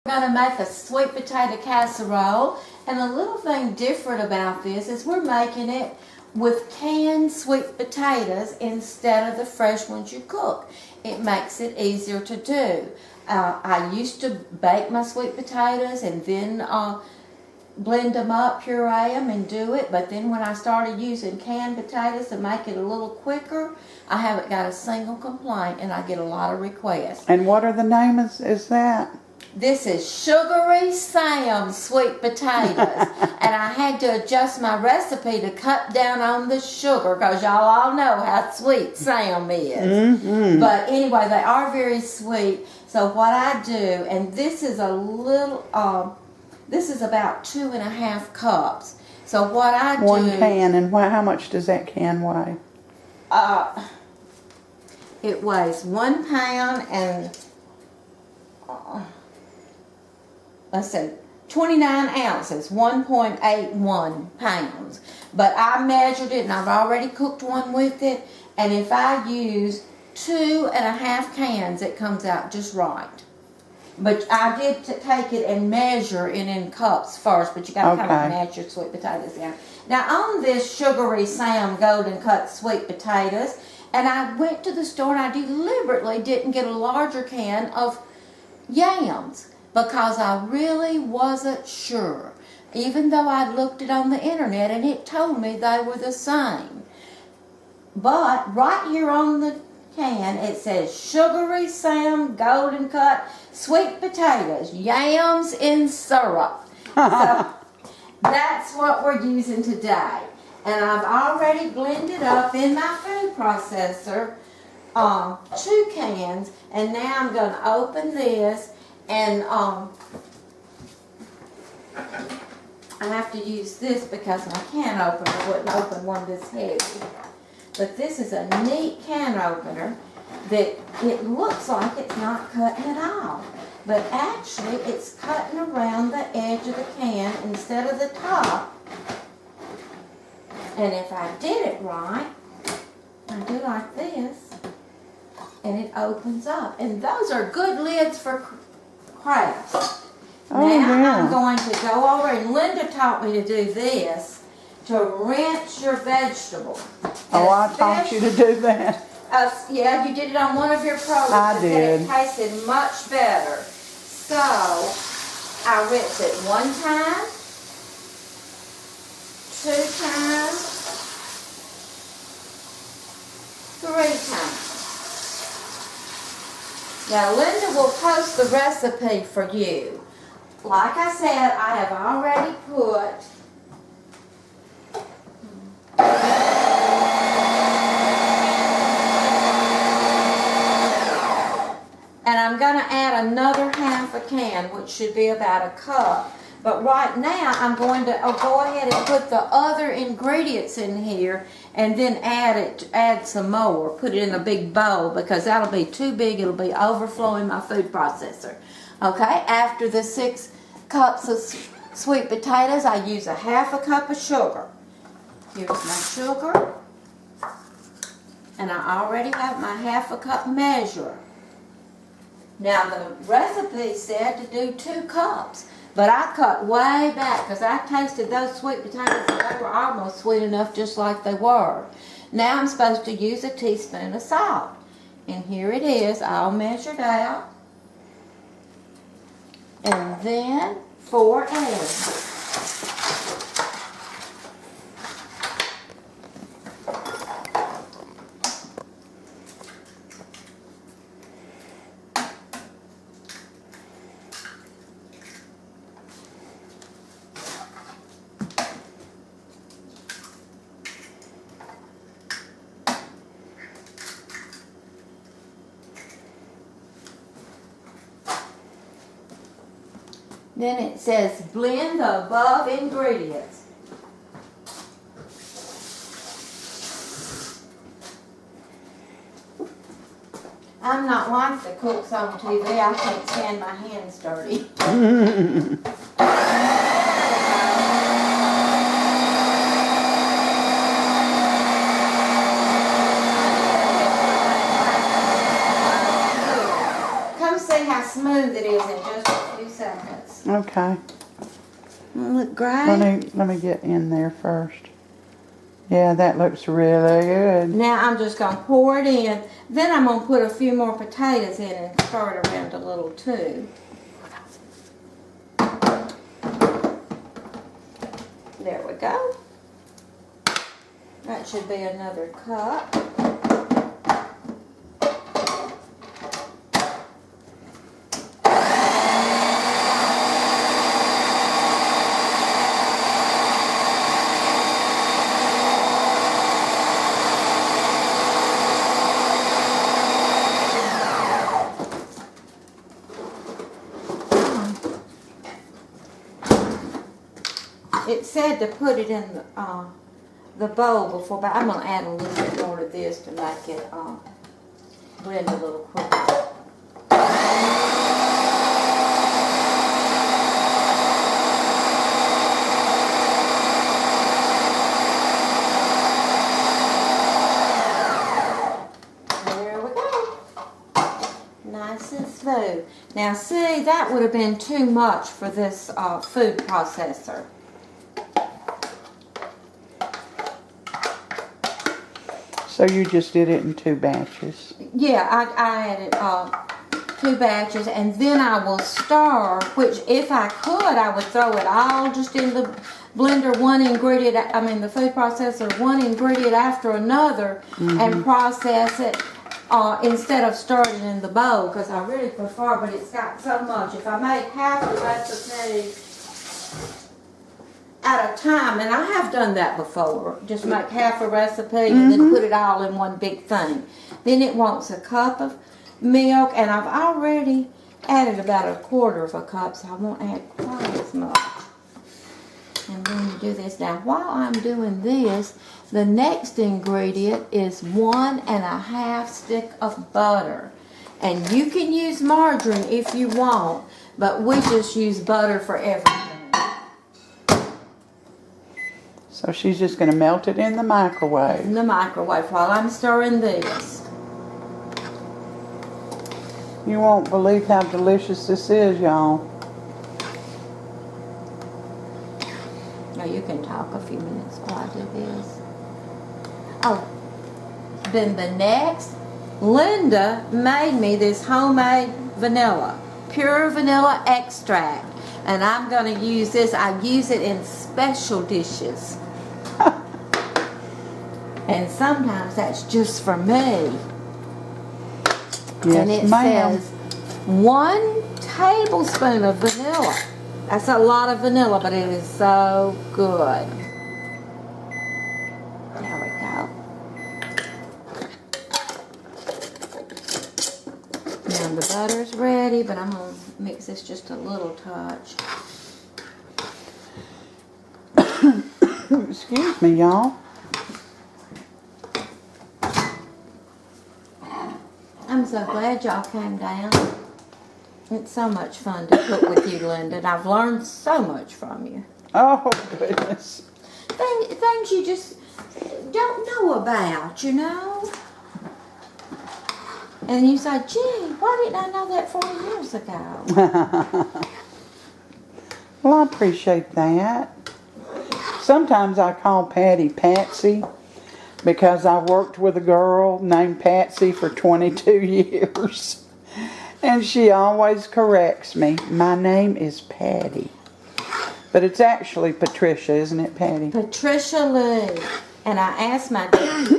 We're going to make a sweet potato casserole, and a little thing different about this is we're making it with canned sweet potatoes instead of the fresh ones you cook. It makes it easier to do. I used to bake my sweet potatoes and then blend them up, puree them, and do it. But then when I started using canned potatoes to make it a little quicker, I haven't got a single complaint, and I get a lot of requests. And what are the names is that? This is Sugary Sam sweet potatoes. And I had to adjust my recipe to cut down on the sugar because y'all all know how sweet Sam is. Mm-hmm. But anyway, they are very sweet. So what I do, and this is a little, this is about 2.5 cups. So what I do... One can, and how much does that can weigh? It weighs 1 pound and... let's see, 29 ounces, 1.81 pounds. But I measured it, and I've already cooked one with it. And if I use 2.5 cans, it comes out just right. But I did take it and measure it in cups first, but you got to kind of match your sweet potatoes down. Now on this Sugary Sam golden cut sweet potatoes, and I went to the store and I deliberately didn't get a larger can of yams, because I really wasn't sure, even though I looked it on the internet and it told me they were the same. But right here on the can it says Sugary Sam golden cut sweet potatoes, yams in syrup. So that's what we're using today. And I've already blended up in my food processor 2 cans, and now I'm going to open this. And I have to use this because my can opener wouldn't open one this heavy. But this is a neat can opener that it looks like it's not cutting at all. But actually it's cutting around the edge of the can instead of the top. And if I did it right, I do like this, and it opens up. And those are good lids for crafts. Now I'm going to go over, and Linda taught me to do this, to rinse your vegetable. Oh, I taught you to do that. Yeah, you did it on one of your programs. I did. And it tasted much better. So I rinse it 1 time, 2 times, 3 times. Now, Linda will post the recipe for you. Like I said, I have already put and I'm going to add another half a can, which should be about a cup. But right now, I'm going to go ahead and put the other ingredients in here, and then add some more. Put it in a big bowl, because that'll be too big. It'll be overflowing my food processor. Okay, after the 6 cups of sweet potatoes, I use a half a cup of sugar. Here's my sugar. And I already have my half a cup measure. Now the recipe said to do 2 cups. But I cut way back because I tasted those sweet potatoes and they were almost sweet enough just like they were. Now I'm supposed to use a teaspoon of salt. And here it is, all measured out. And then 4 eggs. Then it says blend the above ingredients. I'm not like the cooks on TV. I can't stand my hands dirty. Come see how smooth it is in just a few seconds. does. Okay. Look great. Let me get in there first. Yeah, that looks really good. Now I'm just going to pour it in. Then I'm going to put a few more potatoes in and stir it around a little too. There we go. That should be another cup. It said to put it in the bowl before, but I'm going to add a little bit more to this to make it blend a little quicker. There we go. Nice and smooth. Now see, that would have been too much for this food processor. So you just did it in 2 batches. Yeah, I added 2 batches, and then I will stir, which if I could, I would throw it all just in the blender, the food processor, one ingredient after another, and process it instead of stirring it in the bowl, because I really prefer, but it's got so much. If I make half a recipe at a time, and I have done that before, just make half a recipe and then put it all in one big thing. Then it wants a cup of milk, and I've already added about 1/4 cup, so I won't add quite as much. And then you do this. Now while I'm doing this, the next ingredient is 1½ stick of butter. And you can use margarine if you want, but we just use butter for everything. So she's just going to melt it in the microwave. In the microwave while I'm stirring this. You won't believe how delicious this is, y'all. Now you can talk a few minutes while I do this. Oh, then the next, Linda made me this homemade vanilla, pure vanilla extract. And I'm going to use this. I use it in special dishes. And sometimes that's just for me. Yes, and it ma'am. says 1 tablespoon of vanilla. That's a lot of vanilla, but it is so good. There we go. Now the butter's ready, but I'm going to mix this just a little touch. Excuse me, y'all. I'm so glad y'all came down. It's so much fun to cook with you, Linda, and I've learned so much from you. Oh, goodness. Things you just don't know about, you know? And you say, gee, why didn't I know that 4 years ago? Well, I appreciate that. Sometimes I call Patty Patsy because I worked with a girl named Patsy for 22 years. And she always corrects me. My name is Patty. But it's actually Patricia, isn't it, Patty? Patricia Lee. And I asked my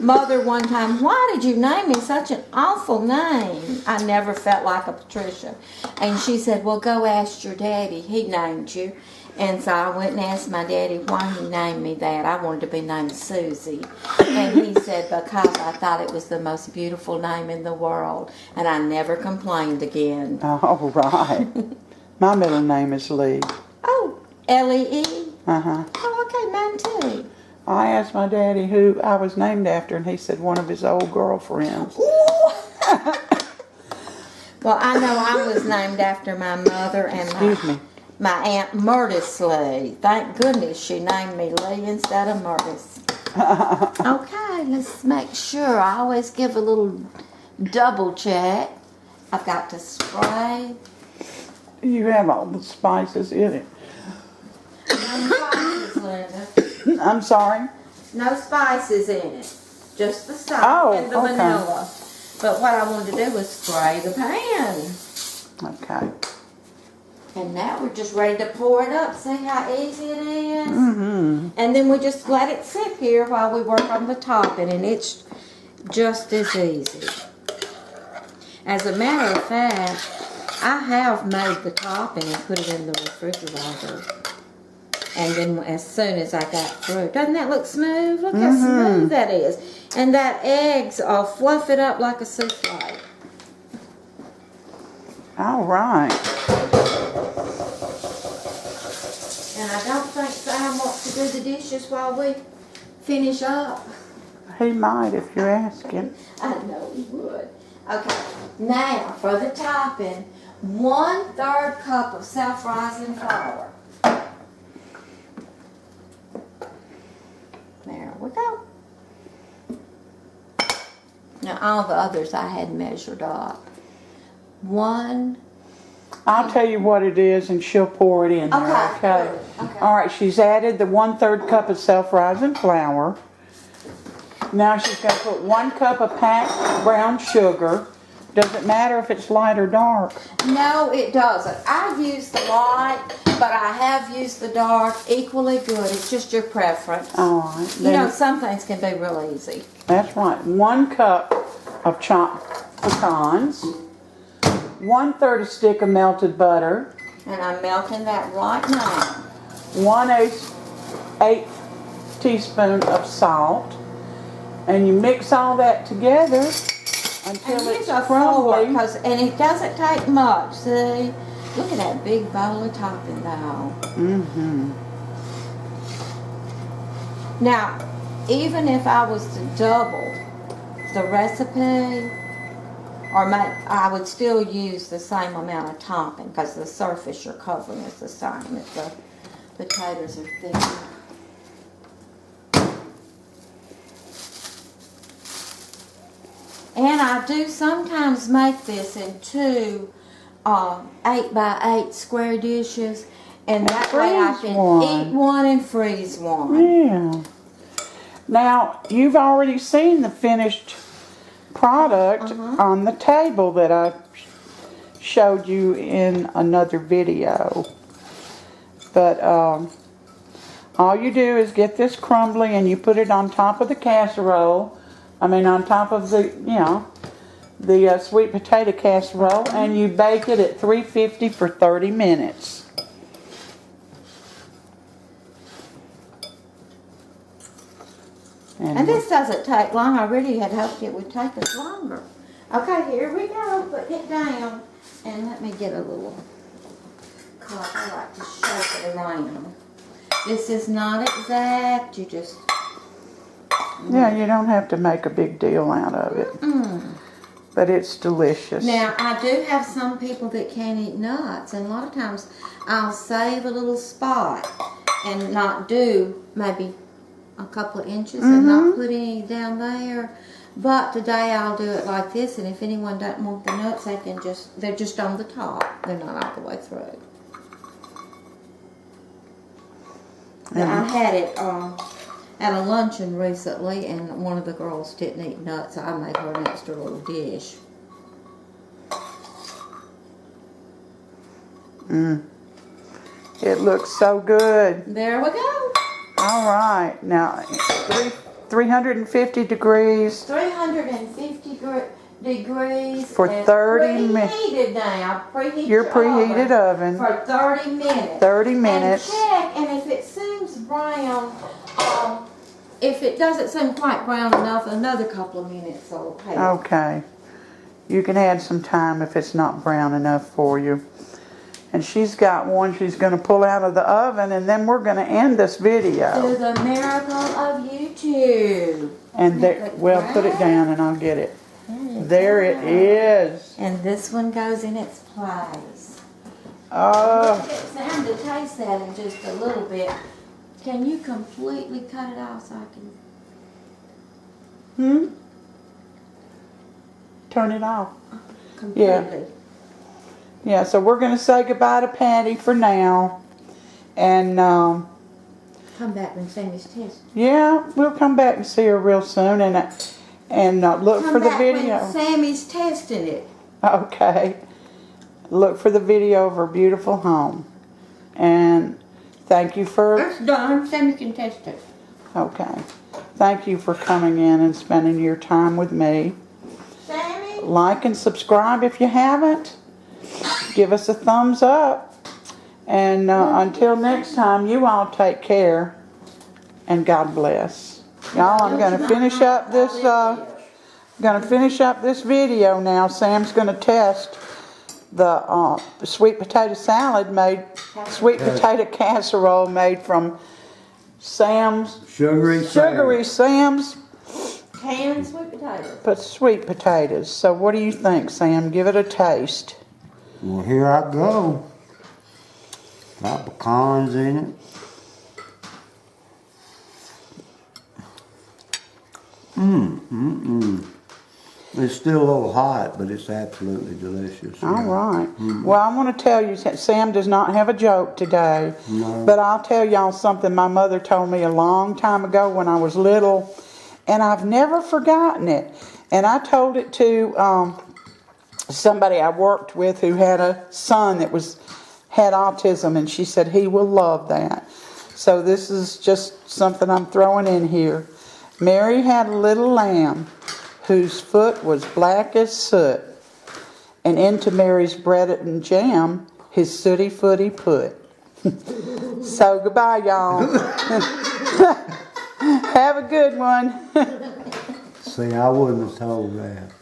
mother one time, why did you name me such an awful name? I never felt like a Patricia. And she said, well, go ask your daddy. He named you. And so I went and asked my daddy why he named me that. I wanted to be named Susie. And he said, because I thought it was the most beautiful name in the world. And I never complained again. Oh, right. My middle name is Lee. Oh, Lee? Uh-huh. Oh, okay, mine too. I asked my daddy who I was named after, and he said one of his old girlfriends. Well, I know I was named after my mother and my Aunt Murtis Lee. Thank goodness she named me Lee instead of Murtis. Okay, let's make sure. I always give a little double check. I've got to spray You have all the spices in it. No spices, Linda. I'm sorry? No spices in it. Just the salt Oh, and the okay. vanilla. But what I wanted to do was spray the pan. Okay. And now we're just ready to pour it up. See how easy it is? Mm-hmm. And then we just let it sit here while we work on the topping, and it's just as easy. As a matter of fact, I have made the topping and put it in the refrigerator. And then as soon as I got through, doesn't that look smooth? Look how smooth that is. And that eggs will fluff it up like a souffle. All right. And I don't think Sam wants to do the dishes while we finish up. He might if you're asking. I know he would. Okay, now for the topping, 1/3 cup of self-rising flour. There we go. Now all the others I had measured up. I'll tell you what it is and she'll pour it in there, okay? Okay. All right, she's added the 1/3 cup of self-rising flour. Now she's going to put 1 cup of packed brown sugar. Does it matter if it's light or dark? No, it doesn't. I use the light, but I have used the dark. Equally good. It's just your preference. All right. You know, some things can be real easy. That's right. 1 cup of chopped pecans. 1/3 stick of melted butter. And I'm melting that right now. 1/8 teaspoon of salt. And you mix all that together until And it's here's a crumbly. and it doesn't take much. See? Look at that big bowl of topping though. Mm-hmm. Now, even if I was to double the recipe, I would still use the same amount of topping because the surface you're covering is the same if the potatoes are thicker. And I do sometimes make this in 2 8x8 square dishes, and that way I can eat one and freeze one. Yeah. Now, you've already seen the finished product on the table that I showed you in another video. But all you do is get this crumbly and you put it on top of the casserole. On top of the, the sweet potato casserole, and you bake it at 350 for 30 minutes. And this doesn't take long. I really had hoped it would take us longer. Okay, here we go. Put it down. And let me get a little cup. I like to shake it around. This is not exact. You just... Yeah, you don't have to make a big deal out of it. But it's delicious. Now, I do have some people that can't eat nuts. And a lot of times, I'll save a little spot and not do maybe a couple of inches and not put any down there. But today I'll do it like this, and if anyone doesn't want the nuts, they're just on the top. They're not all the way through. Now, I had it at a luncheon recently, and one of the girls didn't eat nuts, so I made her an extra little dish. It looks so good. There we go. All right, now 350 degrees. 350 degrees For 30 minutes. Preheated now. Preheat Your preheated oven. for 30 minutes. 30 minutes. And check, and if it seems brown, if it doesn't seem quite brown enough, another couple of minutes will help. Okay. You can add some time if it's not brown enough for you. And she's got one she's going to pull out of the oven, and then we're going to end this video. To the miracle of YouTube. And there, well, put it down and I'll get it. There it is. And this one goes in its place. Oh. Get Sam to taste that in just a little bit. Can you completely cut it off so I can... Turn it off. Completely. Yeah. Yeah, so we're going to say goodbye to Patty for now. And, Come back when Sammy's tested. yeah, we'll come back and see her real soon and look for the video. When Sammy's testing it. Okay. Look for the video of her beautiful home. And thank you for... It's done. Sammy can test it. Okay. Thank you for coming in and spending your time with me. Sammy? Like and subscribe if you haven't. Give us a thumbs up. And until next time, you all take care. And God bless. Y'all, I'm going to finish up this... going to finish up this video now. Sam's going to test the sweet potato salad sweet potato casserole made from Sam's Sugary Sam's Canned sweet potatoes. but sweet potatoes. So what do you think, Sam? Give it a taste. Well, here I go. Got pecans in it. It's still a little hot, but it's absolutely delicious. All right. Well, I want to tell you, Sam does not have a joke today. No. But I'll tell y'all something my mother told me a long time ago when I was little, and I've never forgotten it. And I told it to somebody I worked with who had a son that had autism, and she said he will love that. So this is just something I'm throwing in here. Mary had a little lamb whose foot was black as soot, and into Mary's bread and jam his sooty foot he put. So goodbye, y'all. Have a good one. See, I wouldn't have told that.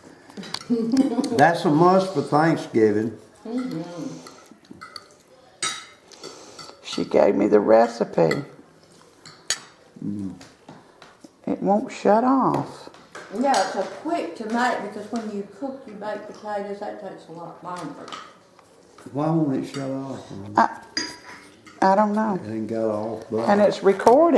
That's a must for Thanksgiving. She gave me the recipe. It won't shut off. Yeah, it's a quick to make because when you cook your baked potatoes, that takes a lot longer. Why won't it shut off? I don't know. It ain't got off. And it's recording.